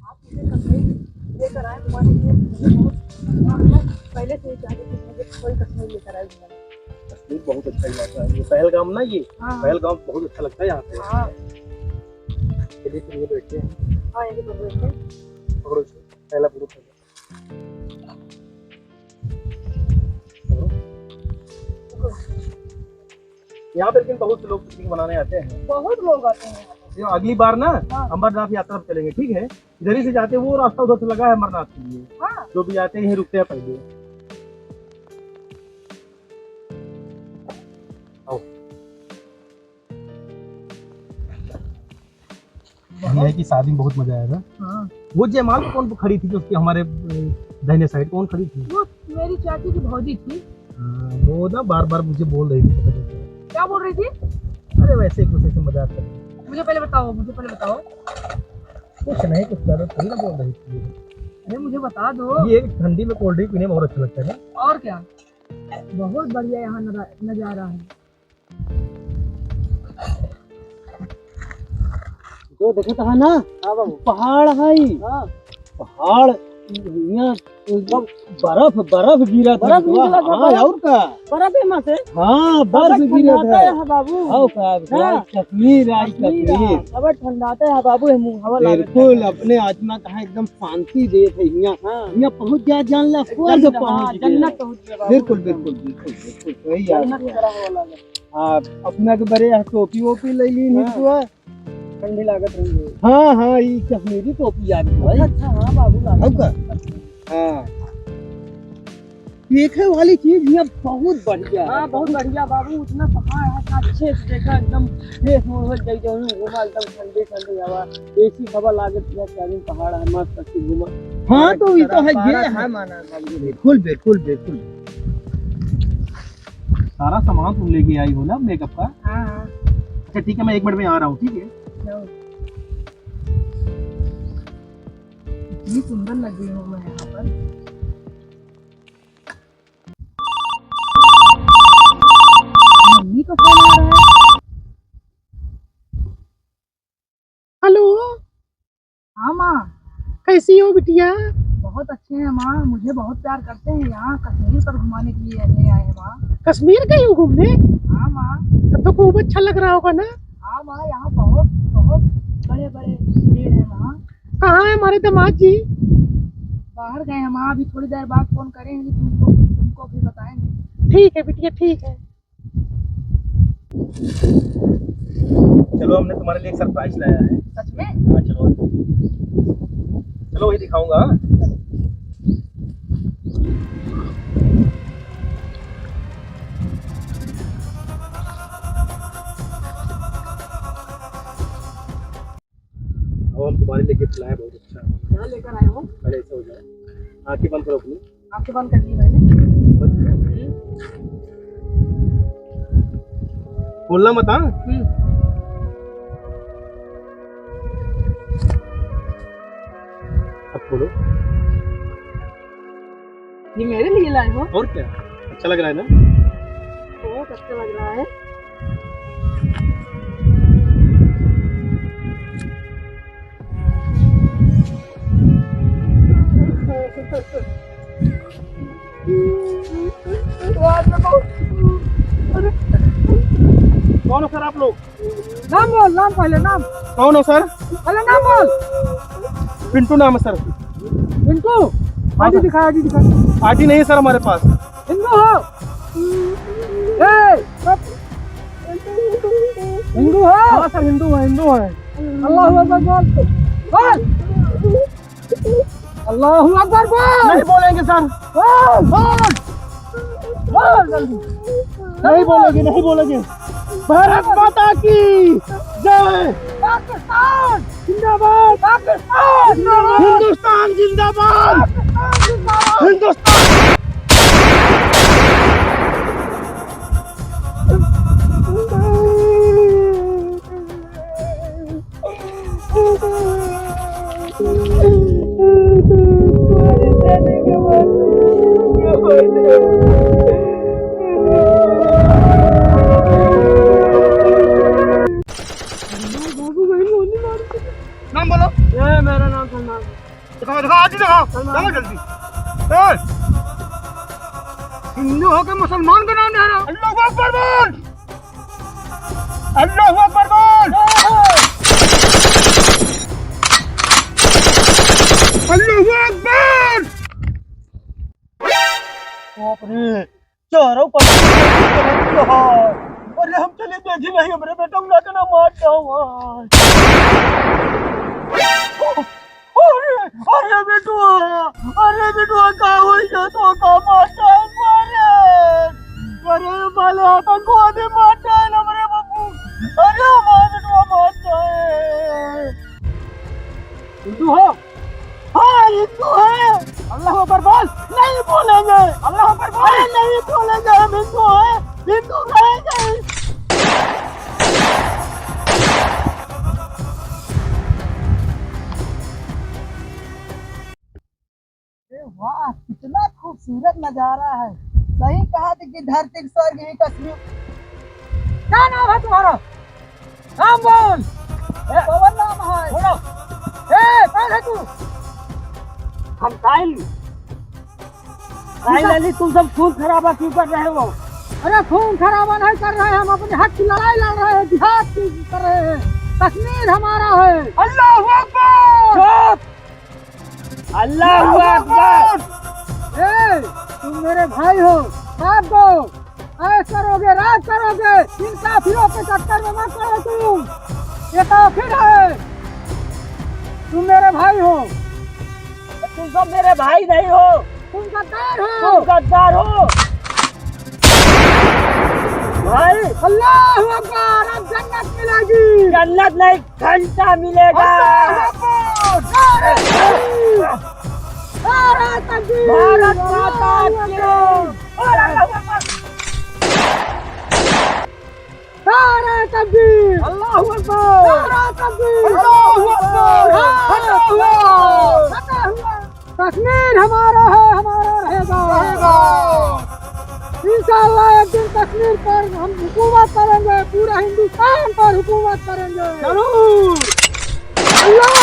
आप मुझे कश्मीर लेकर आए घुमाने के लिए, मुझे बहुत पहले से ही चाहती थी मुझे कोई कश्मीर लेकर आए घुमाने। कश्मीर बहुत अच्छा इलाका है, ये पहलगाम ना, ये हाँ पहलगाम बहुत अच्छा लगता है यहाँ पे। हाँ चलिए फिर ये बैठते हैं। हाँ, यही पर बैठते हैं। पकड़ो इसको, पहला ग्रुप है। पकड़ो। यहाँ पे लेकिन बहुत से लोग पिकनिक मनाने आते हैं। बहुत लोग आते हैं यहाँ ये अगली बार ना हाँ। अमरनाथ यात्रा पे चलेंगे, ठीक है? इधर ही से जाते हैं, वो रास्ता उधर से लगा है अमरनाथ के लिए। पर। हाँ जो भी आते हैं यहीं रुकते हैं पहले। आओ। ये है कि शादी में बहुत मजा आया था। हाँ, वो जयमाल में कौन खड़ी थी जो उसके हमारे दाहिने साइड कौन खड़ी थी? वो मेरी चाची की भौजी थी। वो ना बार बार मुझे बोल रही थी, पता नहीं क्यों। क्या बोल रही थी? अरे वैसे एक दूसरे से मजाक कर रही थी। मुझे पहले बताओ, मुझे पहले बताओ। कुछ नहीं, कुछ ज्यादा थोड़ी ना बोल रही थी। अरे मुझे बता दो। ये एक ठंडी में कोल्ड ड्रिंक पीने में बहुत अच्छा लगता है ना। और क्या, बहुत बढ़िया यहाँ नजारा है। जो देखे तो है ना, हाँ बाबू। पहाड़ है। हाँ पहाड़ यहाँ एकदम बर्फ बर्फ गिरा था। बर्फ निकला था, हाँ, बर्फ। और का। बर्फ है वहाँ से। हाँ, बर्फ गिरा था। है बाबू। आओ का हाँ। कश्मीर आई कश्मीर। खबर ठंडाता है बाबू, हवा बिल्कुल अपने आत्मा का एकदम शांति देत है। यहाँ यहाँ पहुँच गया, जान ला स्वर्ग पहुँच गया। जन्नत पहुँच गया बाबू। बिल्कुल बिल्कुल बिल्कुल बिल्कुल सही जन्नत है। की तरह हवा लागत। हाँ, अपना के बड़े टोपी वोपी ले ली नहीं तो है। ठंडी लागत रही है। हाँ हाँ, ये कश्मीरी टोपी आ रही भाई। अच्छा हाँ बाबू लागत। अब का? हाँ, देखे वाली चीज यहाँ बहुत बढ़िया है। हाँ बहुत बढ़िया बाबू, उतना पहाड़ है इतना अच्छे से देखा, एकदम फ्रेश मोहब्बत गई जो घूमा, एकदम ठंडी ठंडी हवा, ऐसी हवा लागत है। चारों पहाड़ है, मस्त अच्छी घूमा। हाँ, तो ये तो है, ये है। माना बाबू। बिल्कुल बिल्कुल बिल्कुल। सारा सामान तुम लेके आई हो ना मेकअप का? हाँ हाँ। अच्छा ठीक है, मैं 1 मिनट में आ रहा हूँ, ठीक है? इतनी सुंदर लगी हूँ मैं यहाँ पर। मम्मी का फोन आ रहा है। हेलो, हाँ माँ। कैसी हो बिटिया? बहुत अच्छे हैं माँ, मुझे बहुत प्यार करते हैं। यहाँ कश्मीर पर घुमाने के लिए ले आए हैं माँ। कश्मीर गई हो घूमने? हाँ माँ। तब तो खूब अच्छा लग रहा होगा ना? हाँ माँ, यहाँ बहुत बहुत बड़े बड़े पेड़ हैं माँ। कहाँ है हमारे दामाद जी? बाहर गए हैं माँ, अभी थोड़ी देर बाद फोन करेंगे तुमको भी बताएंगे। ठीक है बिटिया, ठीक है। चलो, हमने तुम्हारे लिए एक सरप्राइज लाया है। सच में? हाँ चलो, चलो वही दिखाऊंगा। हाँ? अब हम तुम्हारे लिए गिफ्ट लाए, बहुत अच्छा। क्या लेकर आए हो? पहले ऐसे हो जाए, आंखें बंद करो अपनी। आपके बंद कर दी मैंने। बोलना मत। हाँ, अब खोलो। ये मेरे लिए लाए हो? और क्या, अच्छा लग रहा है ना? बहुत अच्छा लग रहा है। कौन हो सर आप लोग? नाम बोल, नाम पहले नाम। कौन हो सर? पहले नाम बोल। पिंटू नाम है सर। इनको आईडी दिखा, आईडी दिखा। आईडी नहीं है सर हमारे पास। हिंदू हो? हिंदू हो? हाँ सर, हिंदू है, हिंदू है। अल्लाह अकबर बोल। बोल। अल्लाह अकबर बोल। नहीं बोलेंगे सर। बोल बोल बोल जल्दी। नहीं बोलेंगे, नहीं बोलेंगे। भारत माता की जय। पाकिस्तान जिंदाबाद। पाकिस्तान जिंदाबाद। हिंदुस्तान जिंदाबाद। जिंदाबाद। हिंदुस्तान। बाबू भाई मोदी मार नाम बोलो। ये मेरा नाम सलमान। दिखाओ दिखाओ, आज ही दिखाओ, चलो जल्दी। हिंदू होकर मुसलमान का नाम ले रहा। अल्लाहू अकबर बोल, अल्लाहू अकबर बोल, अल्लाहू अकबर। बाप रे, चारों पर अरे हम चले देखी नहीं, हमारे बेटा उड़ा के ना मार जाओ। अरे बेटुआ, अरे बेटुआ का हुई तो का मारता है मारे। अरे माले आतंक को आदि मारता है ना मेरे बाबू। अरे हमारा बेटुआ मारता है। हिंदू हो? हाँ हिंदू है। अल्लाह अकबर बोल। नहीं बोलेंगे। अल्लाह अकबर बोल। अरे नहीं बोलेंगे, हम हिंदू हैं, हिंदू रहेंगे। वाह, कितना खूबसूरत नजारा है। सही कहा थी कि धरती स्वर्ग ही कश्मीर। क्या नाम है तुम्हारा? नाम बोल। पवन नाम है। बोलो। कौन है तू? हम साहिल अली, तुम सब खून खराबा क्यों कर रहे हो? अरे खून खराबा नहीं कर रहे हैं, हम अपने हक की लड़ाई लड़ रहे हैं, जिहाद कर रहे हैं। कश्मीर हमारा है। अल्लाहू अकबर। अल्लाह अकबर। तुम मेरे भाई हो, साथ दो। ऐसा करोगे, राज करोगे, इन काफिरों के चक्कर में मत पड़ो तुम। ये काफिर है, तुम मेरे भाई हो। तुम सब मेरे भाई नहीं हो, तुम गद्दार हो। तुम गद्दार हो भाई। अल्लाह अकबर। अब जन्नत मिलेगी। जन्नत नहीं, घंटा मिलेगा। भारत माता की नारे तकबीर। अल्लाहू अकबर। नारे तकबीर। अल्लाहू अकबर। कश्मीर हमारा है, हमारा रहेगा। इंशाअल्लाह एक दिन कश्मीर पर हम हुकूमत करेंगे, पूरा हिंदुस्तान पर हुकूमत करेंगे जरूर। अल्लाह